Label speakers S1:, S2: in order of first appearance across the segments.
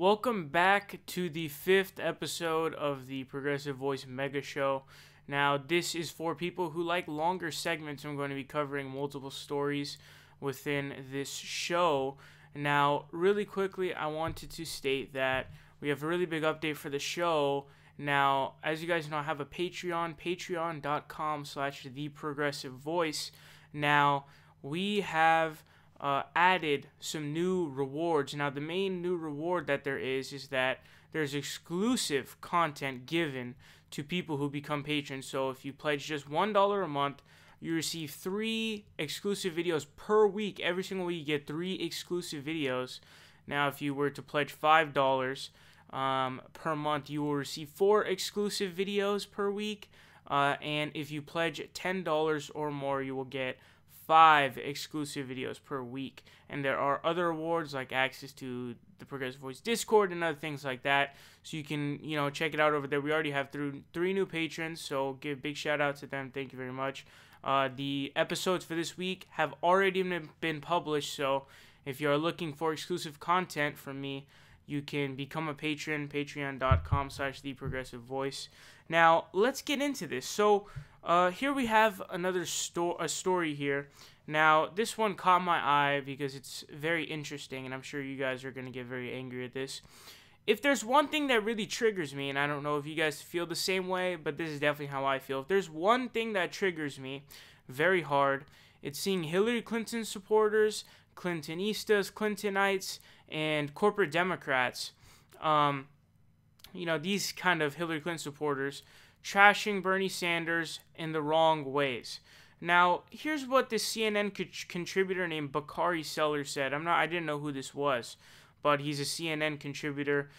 S1: Welcome back to the 5th episode of the Progressive Voice Mega Show. Now, this is for people who like longer segments. I'm going to be covering multiple stories within this show. Now, really quickly, I wanted to state that we have a really big update for the show. Now, as you guys know, I have a Patreon, patreon.com/theprogressivevoice. Now, we have added some new rewards. Now, the main new reward that there is that there's exclusive content given to people who become patrons. So if you pledge just $1 a month, you receive 3 exclusive videos per week. Every single week you get 3 exclusive videos. Now, if you were to pledge $5 per month, you will receive 4 exclusive videos per week. And if you pledge $10 or more, you will get 5 exclusive videos per week. And there are other rewards like access to the Progressive Voice Discord and other things like that. So you can, check it out over there. We already have 3 new patrons, so give a big shout out to them. Thank you very much. The episodes for this week have already been published, so if you're looking for exclusive content from me, you can become a patron, patreon.com/theprogressivevoice. Now, let's get into this. So, here we have another story here. Now, this one caught my eye because it's very interesting, and I'm sure you guys are going to get very angry at this. If there's one thing that really triggers me, and I don't know if you guys feel the same way, but this is definitely how I feel. If there's one thing that triggers me very hard, it's seeing Hillary Clinton supporters, Clintonistas, Clintonites, and corporate Democrats, these kind of Hillary Clinton supporters, trashing Bernie Sanders in the wrong ways. Now, here's what this CNN contributor named Bakari said. I didn't know who this was, but he's a CNN contributor.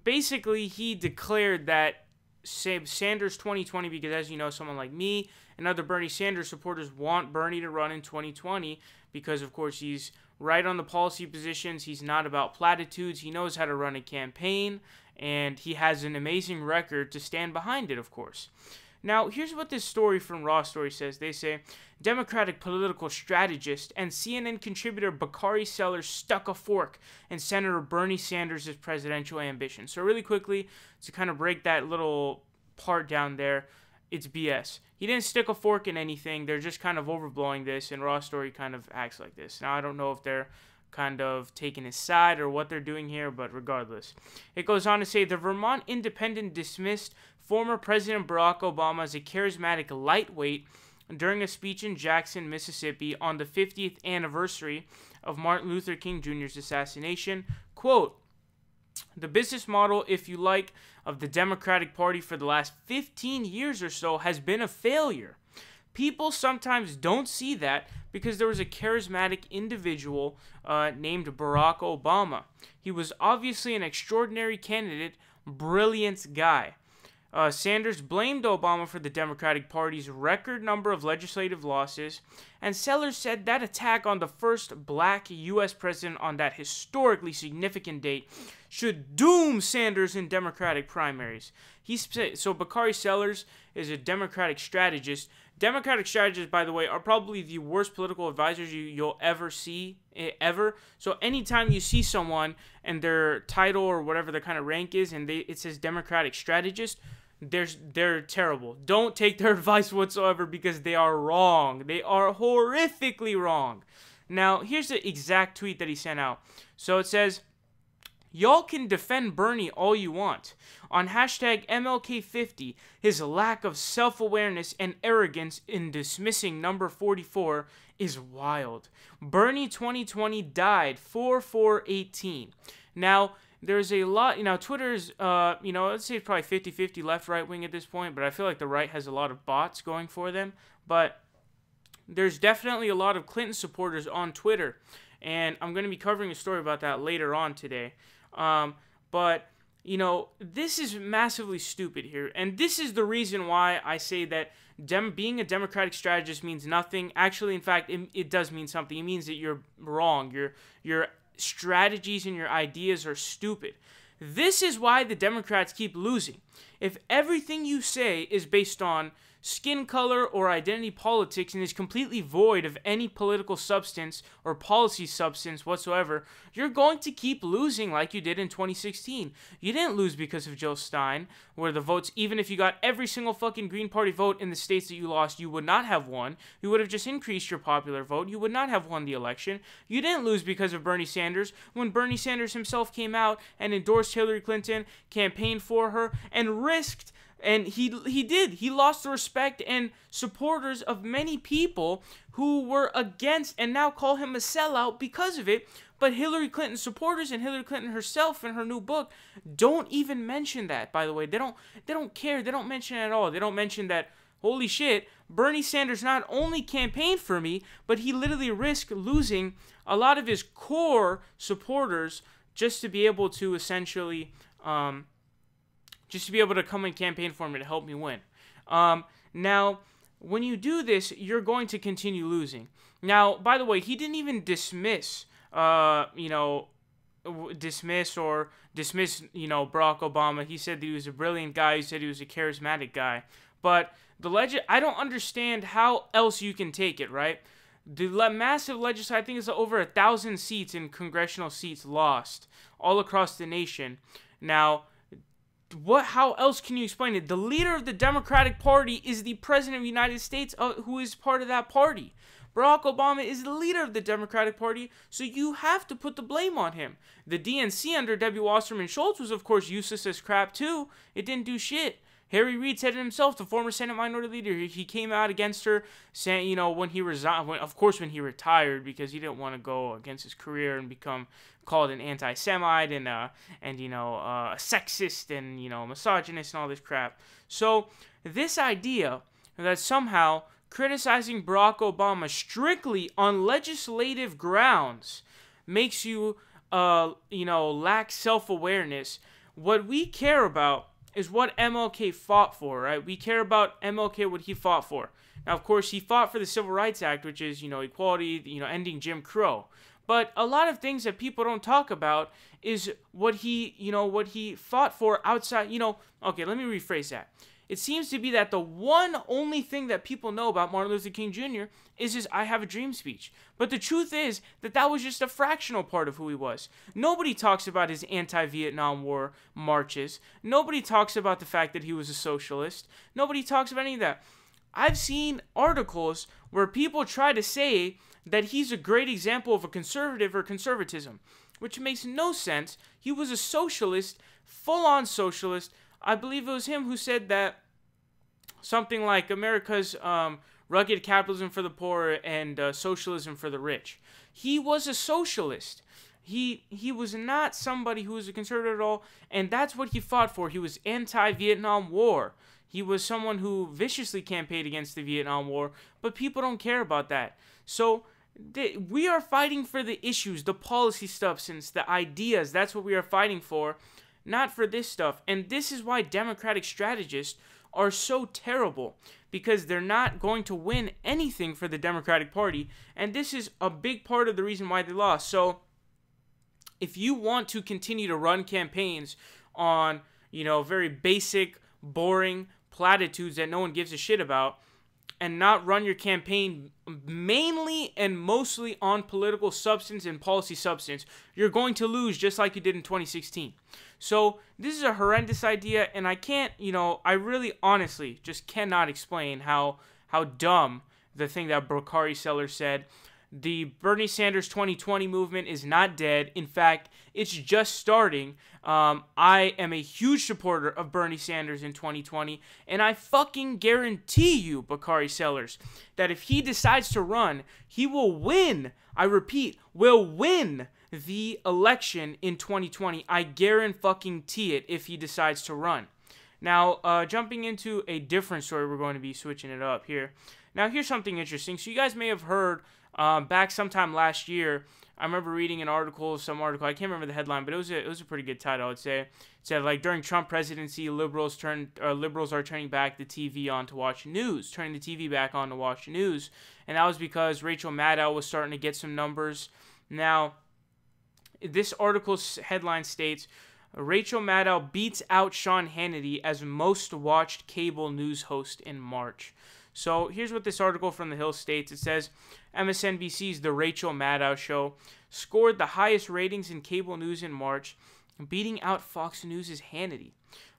S1: Basically, he declared that Sanders 2020, because as you know, someone like me and other Bernie Sanders supporters want Bernie to run in 2020 because, of course, he's right on the policy positions. He's not about platitudes. He knows how to run a campaign, and he has an amazing record to stand behind it, of course. Now, here's what this story from Raw Story says. They say, Democratic political strategist and CNN contributor Bakari stuck a fork in Senator Bernie Sanders' presidential ambition. So really quickly, to kind of break that little part down there, it's BS. He didn't stick a fork in anything. They're just kind of overblowing this, and Raw Story kind of acts like this. Now, I don't know if they're kind of taking his side or what they're doing here, but regardless. It goes on to say, the Vermont Independent dismissed former President Barack Obama as a charismatic lightweight during a speech in Jackson, Mississippi on the 50th anniversary of Martin Luther King Jr.'s assassination. Quote, the business model, if you like, of the Democratic Party for the last 15 years or so has been a failure. People sometimes don't see that because there was a charismatic individual named Barack Obama. He was obviously an extraordinary candidate, brilliant guy. Sanders blamed Obama for the Democratic Party's record number of legislative losses, and Sellers said that attack on the first black U.S. president on that historically significant date should doom Sanders in Democratic primaries. So Bakari Sellers is a Democratic strategist. Democratic strategists, by the way, are probably the worst political advisors you'll ever see, ever. So anytime you see someone and their title or whatever their kind of rank is, and it says Democratic strategist, they're terrible. Don't take their advice whatsoever because they are wrong. They are horrifically wrong. Now, here's the exact tweet that he sent out. So it says, y'all can defend Bernie all you want. On hashtag MLK50, his lack of self-awareness and arrogance in dismissing number 44 is wild. Bernie 2020 died 4/4/18. Now, there's a lot, Twitter's, let's say it's probably 50-50 left, right wing at this point, but I feel like the right has a lot of bots going for them. But there's definitely a lot of Clinton supporters on Twitter, and I'm going to be covering a story about that later on today. But this is massively stupid here, and this is the reason why I say that being a Democratic strategist means nothing. Actually, in fact, it does mean something. It means that you're wrong. Your strategies and your ideas are stupid. This is why the Democrats keep losing. If everything you say is based on skin color, or identity politics and is completely void of any political substance or policy substance whatsoever, you're going to keep losing like you did in 2016. You didn't lose because of Jill Stein, where the votes, even if you got every single fucking Green Party vote in the states that you lost, you would not have won. You would have just increased your popular vote. You would not have won the election. You didn't lose because of Bernie Sanders, when Bernie Sanders himself came out and endorsed Hillary Clinton, campaigned for her, and risked. And he did. He lost the respect and supporters of many people who were against and now call him a sellout because of it. But Hillary Clinton supporters and Hillary Clinton herself in her new book don't even mention that, by the way. They don't care. They don't mention it at all. They don't mention that, holy shit, Bernie Sanders not only campaigned for me, but he literally risked losing a lot of his core supporters just to be able to essentially just to be able to come and campaign for me to help me win. Now, when you do this, you're going to continue losing. Now, by the way, he didn't even dismiss Barack Obama. He said that he was a brilliant guy. He said he was a charismatic guy. But I don't understand how else you can take it, right? The massive legislature, I think it's over 1,000 seats in congressional seats lost all across the nation. Now, how else can you explain it? The leader of the Democratic Party is the president of the United States, who is part of that party. Barack Obama is the leader of the Democratic Party, so you have to put the blame on him. The DNC under Debbie Wasserman Schultz was, of course, useless as crap, too. It didn't do shit. Harry Reid said it himself, the former Senate Minority Leader. He came out against her, saying, when he resigned, when he retired, because he didn't want to go against his career and become called an anti-Semite and a sexist and, misogynist and all this crap. So this idea that somehow criticizing Barack Obama strictly on legislative grounds makes you, lack self-awareness. What we care about is what MLK fought for, right? We care about MLK, what he fought for. Now, of course, he fought for the Civil Rights Act, which is, equality, ending Jim Crow. But a lot of things that people don't talk about is what he fought for outside, okay, let me rephrase that. It seems to be that the only thing that people know about Martin Luther King Jr. is his I Have a Dream speech. But the truth is that was just a fractional part of who he was. Nobody talks about his anti-Vietnam War marches. Nobody talks about the fact that he was a socialist. Nobody talks about any of that. I've seen articles where people try to say that he's a great example of a conservative or conservatism, which makes no sense. He was a socialist, full-on socialist. I believe it was him who said that something like America's rugged capitalism for the poor and socialism for the rich. He was a socialist. He was not somebody who was a conservative at all, and that's what he fought for. He was anti-Vietnam War. He was someone who viciously campaigned against the Vietnam War, but people don't care about that. So we are fighting for the issues, the policy substance, the ideas. That's what we are fighting for, not for this stuff. And this is why Democratic strategists are so terrible, because they're not going to win anything for the Democratic Party, and this is a big part of the reason why they lost. So if you want to continue to run campaigns on, very basic, boring platitudes that no one gives a shit about, and not run your campaign mainly and mostly on political substance and policy substance, you're going to lose just like you did in 2016. So this is a horrendous idea, and I can't, I really honestly just cannot explain how dumb the thing that Bakari Sellers said. The Bernie Sanders 2020 movement is not dead. In fact, it's just starting. I am a huge supporter of Bernie Sanders in 2020, and I fucking guarantee you, Bakari Sellers, that if he decides to run, he will win. I repeat, will win the election in 2020. I guarantee it if he decides to run. Now, jumping into a different story, we're going to be switching it up here. Now, here's something interesting. So you guys may have heard back sometime last year, I remember reading an article, I can't remember the headline, but it was a pretty good title, I would say. It said, like, during Trump presidency, liberals are turning back the TV on to watch news, turning the TV back on to watch news. And that was because Rachel Maddow was starting to get some numbers. Now, this article's headline states, Rachel Maddow beats out Sean Hannity as most watched cable news host in March. So here's what this article from The Hill states. It says, MSNBC's The Rachel Maddow Show scored the highest ratings in cable news in March, beating out Fox News' Hannity.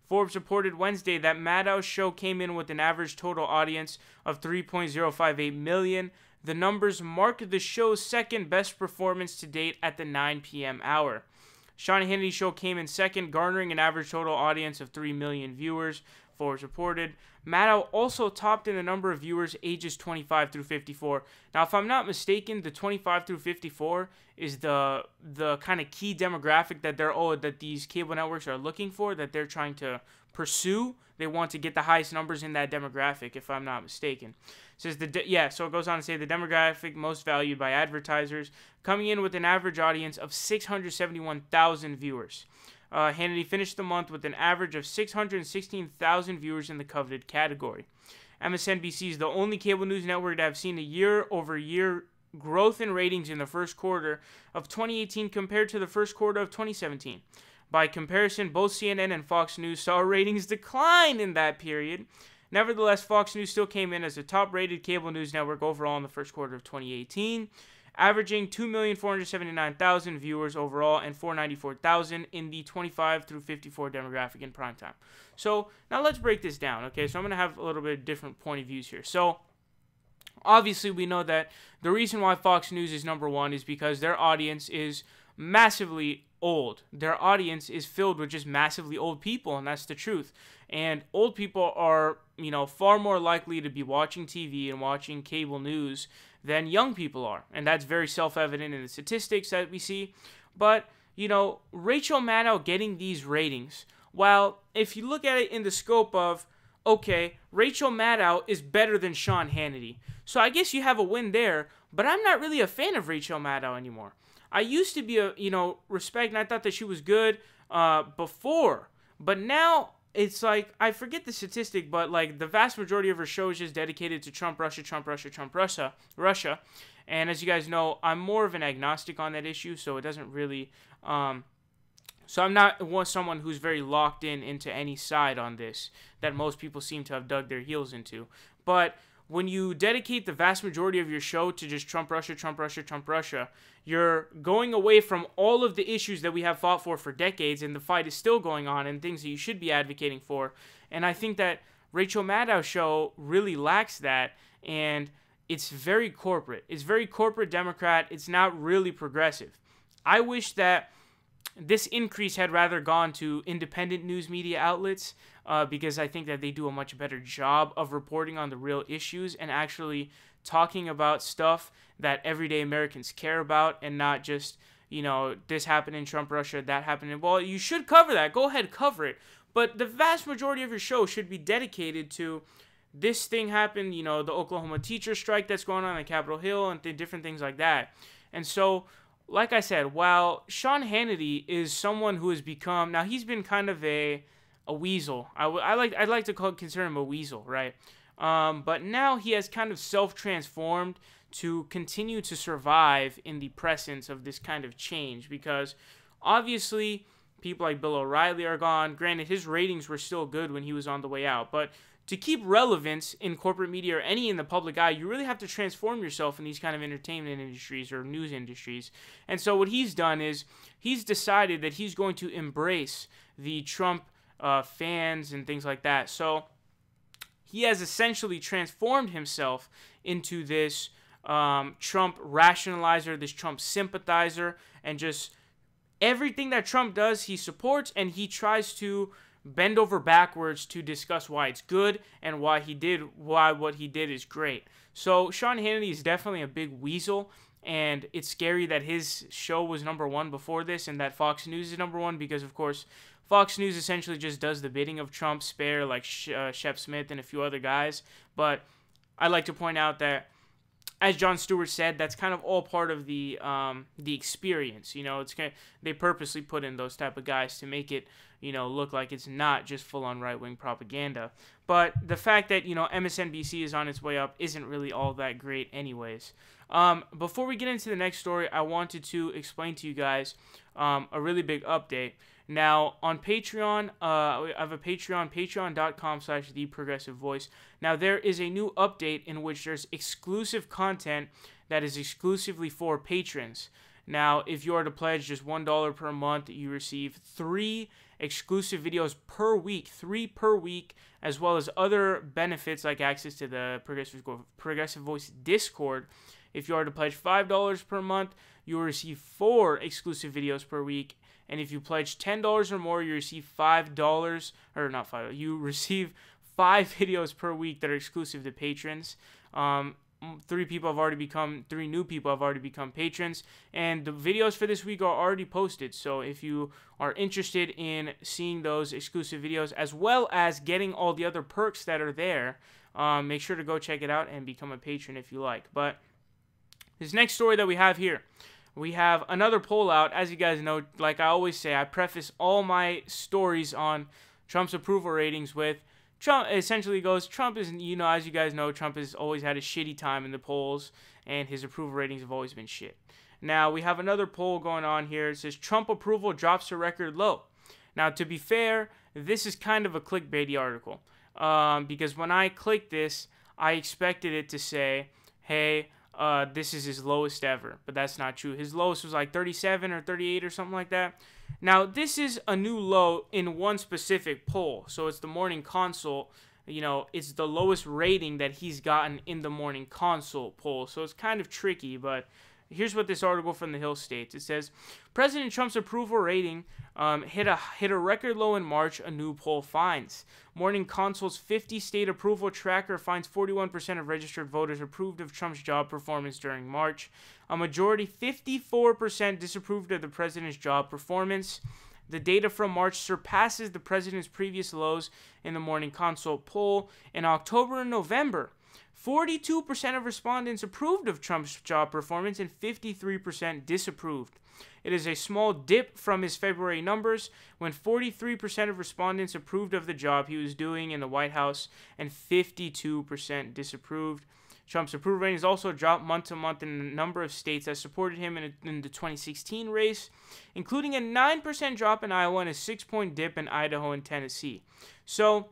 S1: Forbes reported Wednesday that Maddow's show came in with an average total audience of 3.058 million. The numbers mark the show's second best performance to date at the 9 p.m. hour. Sean Hannity's show came in second, garnering an average total audience of 3 million viewers, Forbes reported. Maddow also topped in the number of viewers ages 25 through 54. Now, if I'm not mistaken, the 25 through 54 is the kind of key demographic that these cable networks are looking for, that they're trying to pursue. They want to get the highest numbers in that demographic, if I'm not mistaken. It says so it goes on to say the demographic most valued by advertisers, coming in with an average audience of 671,000 viewers. Hannity finished the month with an average of 616,000 viewers in the coveted category. MSNBC is the only cable news network to have seen a year-over-year growth in ratings in the first quarter of 2018 compared to the first quarter of 2017. By comparison, both CNN and Fox News saw ratings decline in that period. Nevertheless, Fox News still came in as the top-rated cable news network overall in the first quarter of 2018, averaging 2,479,000 viewers overall and 494,000 in the 25 through 54 demographic in primetime. So now let's break this down, okay? So I'm going to have a little bit of different point of views here. So obviously we know that the reason why Fox News is number one is because their audience is massively old. Their audience is filled with just massively old people, and that's the truth. And old people are, far more likely to be watching TV and watching cable news than young people are. And that's very self-evident in the statistics that we see. But, Rachel Maddow getting these ratings, while if you look at it in the scope of, okay, Rachel Maddow is better than Sean Hannity. So I guess you have a win there, but I'm not really a fan of Rachel Maddow anymore. I used to be respect, and I thought that she was good before. But now it's like, I forget the statistic, but like the vast majority of her show is just dedicated to Trump, Russia, Trump, Russia, Trump, Russia. And as you guys know, I'm more of an agnostic on that issue, so it doesn't really, so I'm not someone who's very locked into any side on this that most people seem to have dug their heels into. But when you dedicate the vast majority of your show to just Trump, Russia, Trump, Russia, Trump, Russia, you're going away from all of the issues that we have fought for decades, and the fight is still going on, and things that you should be advocating for. And I think that Rachel Maddow's show really lacks that, and it's very corporate. It's very corporate Democrat. It's not really progressive. I wish that this increase had rather gone to independent news media outlets, because I think that they do a much better job of reporting on the real issues and actually talking about stuff that everyday Americans care about, and not just, this happened in Trump, Russia, that happened in, well, you should cover that. Go ahead, cover it. But the vast majority of your show should be dedicated to this thing happened, the Oklahoma teacher strike that's going on Capitol Hill and different things like that. And so, like I said, while Sean Hannity is someone who has become, now he's been kind of a weasel. I'd like to consider him a weasel, right? But now he has kind of self-transformed to continue to survive in the presence of this kind of change, because obviously people like Bill O'Reilly are gone. Granted, his ratings were still good when he was on the way out, but to keep relevance in corporate media or any in the public eye, you really have to transform yourself in these kind of entertainment industries or news industries. And so what he's done is he's decided that he's going to embrace the Trump fans and things like that. So he has essentially transformed himself into this Trump rationalizer, this Trump sympathizer, and just everything that Trump does, he supports, and he tries to bend over backwards to discuss why it's good and why what he did is great. So Sean Hannity is definitely a big weasel, and it's scary that his show was number one before this and that Fox News is number one, because of course Fox News essentially just does the bidding of Trump, spare like Shep Smith and a few other guys. But I like to point out that, as Jon Stewart said, that's kind of all part of the experience. They purposely put in those type of guys to make it, look like it's not just full-on right-wing propaganda. But the fact that, MSNBC is on its way up isn't really all that great anyways. Before we get into the next story, I wanted to explain to you guys a really big update. Now, on Patreon, I have a Patreon, patreon.com/theprogressivevoice. Now, there is a new update in which there's exclusive content that is exclusively for patrons. Now, if you are to pledge just $1 per month, you receive 3 exclusive videos per week, 3 per week, as well as other benefits like access to the Progressive Voice Discord. If you are to pledge $5 per month, you will receive 4 exclusive videos per week. And if you pledge $10 or more, you receive $5, or not 5, you receive 5 videos per week that are exclusive to patrons. 3 new people have already become patrons, and the videos for this week are already posted. So if you are interested in seeing those exclusive videos as well as getting all the other perks that are there, make sure to go check it out and become a patron if you like. But this next story that we have here, we have another poll out. As you guys know, like I always say, I preface all my stories on Trump's approval ratings with Trump essentially goes, Trump is, as you guys know, Trump has always had a shitty time in the polls, and his approval ratings have always been shit. Now, we have another poll going on here. It says, Trump approval drops to record low. Now, to be fair, this is kind of a clickbaity article, because when I clicked this, I expected it to say, hey, this is his lowest ever, but that's not true. His lowest was like 37 or 38 or something like that. Now, this is a new low in one specific poll, so it's the Morning Consult. It's the lowest rating that he's gotten in the Morning Consult poll, so it's kind of tricky, but here's what this article from The Hill states. It says, President Trump's approval rating hit a record low in March, a new poll finds. Morning Consult's 50-state approval tracker finds 41% of registered voters approved of Trump's job performance during March. A majority, 54%, disapproved of the president's job performance. The data from March surpasses the president's previous lows in the Morning Consult poll. In October and November, 42% of respondents approved of Trump's job performance and 53% disapproved. It is a small dip from his February numbers, when 43% of respondents approved of the job he was doing in the White House and 52% disapproved. Trump's approval ratings also dropped month to month in a number of states that supported him in the 2016 race, including a 9% drop in Iowa and a 6-point dip in Idaho and Tennessee. So,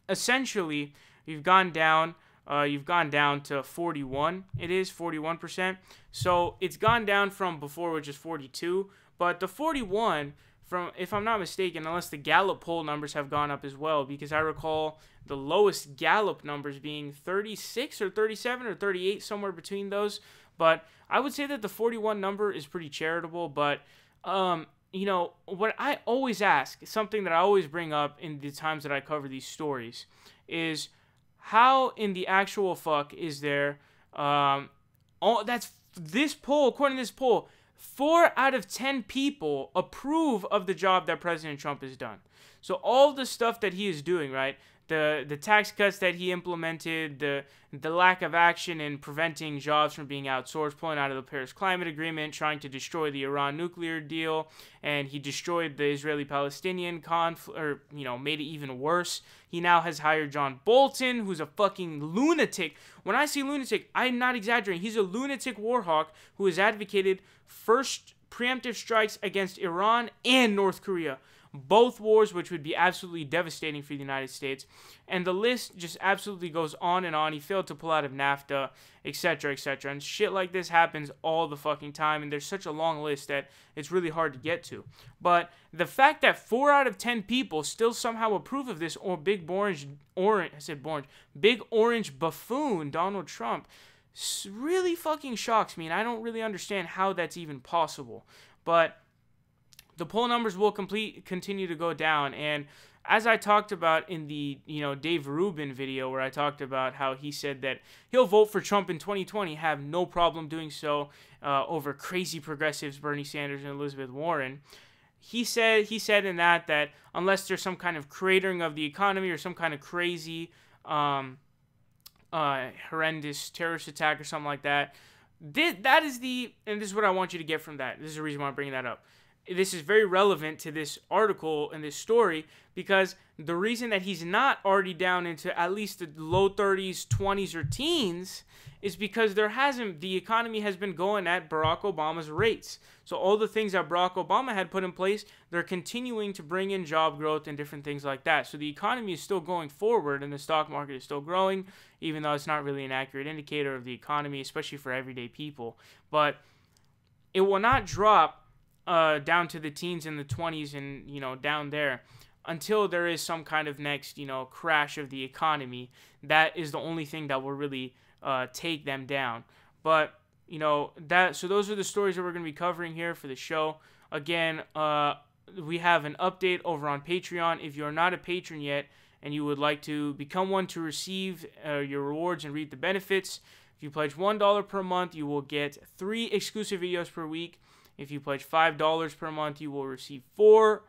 S1: essentially, you've gone down to 41. It is 41%. So it's gone down from before, which is 42. But the 41, from, if I'm not mistaken, unless the Gallup poll numbers have gone up as well, because I recall the lowest Gallup numbers being 36 or 37 or 38, somewhere between those. But I would say that the 41 number is pretty charitable. But what I always ask, something that I always bring up in the times that I cover these stories, is how in the actual fuck is there, that's this poll, according to this poll, 4 out of 10 people approve of the job that President Trump has done. So all the stuff that he is doing, right, the tax cuts that he implemented, the lack of action in preventing jobs from being outsourced, pulling out of the Paris Climate Agreement, trying to destroy the Iran nuclear deal, and he destroyed the Israeli-Palestinian conflict, or, made it even worse. He now has hired John Bolton, who's a fucking lunatic. When I say lunatic, I'm not exaggerating. He's a lunatic war hawk who has advocated first preemptive strikes against Iran and North Korea. Both wars, which would be absolutely devastating for the United States. And the list just absolutely goes on and on. He failed to pull out of NAFTA, etc., etc. And shit like this happens all the fucking time. And there's such a long list that it's really hard to get to. But the fact that 4 out of 10 people still somehow approve of this, or big orange buffoon, Donald Trump, really fucking shocks me. And I don't really understand how that's even possible. But the poll numbers will continue to go down, and as I talked about in the Dave Rubin video, where I talked about how he said that he'll vote for Trump in 2020, have no problem doing so over crazy progressives Bernie Sanders and Elizabeth Warren. He said in that unless there's some kind of cratering of the economy or some kind of crazy horrendous terrorist attack or something like that, and this is what I want you to get from that. This is the reason why I'm bringing that up. this is very relevant to this article and this story, because the reason that he's not already down into at least the low 30s, 20s, or teens is because the economy has been going at Barack Obama's rates. So all the things that Barack Obama had put in place, they're continuing to bring in job growth and different things like that. So the economy is still going forward and the stock market is still growing, even though it's not really an accurate indicator of the economy, especially for everyday people. But it will not drop down to the teens and the 20s and, down there until there is some kind of next, crash of the economy. That is the only thing that will really take them down. But, so those are the stories that we're going to be covering here for the show. Again, we have an update over on Patreon. If you're not a patron yet and you would like to become one to receive your rewards and reap the benefits, if you pledge $1 per month, you will get 3 exclusive videos per week. If you pledge $5 per month, you will receive 4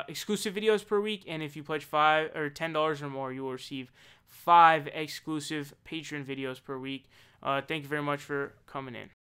S1: exclusive videos per week. And if you pledge $10 or more, you will receive 5 exclusive Patreon videos per week. Thank you very much for coming in.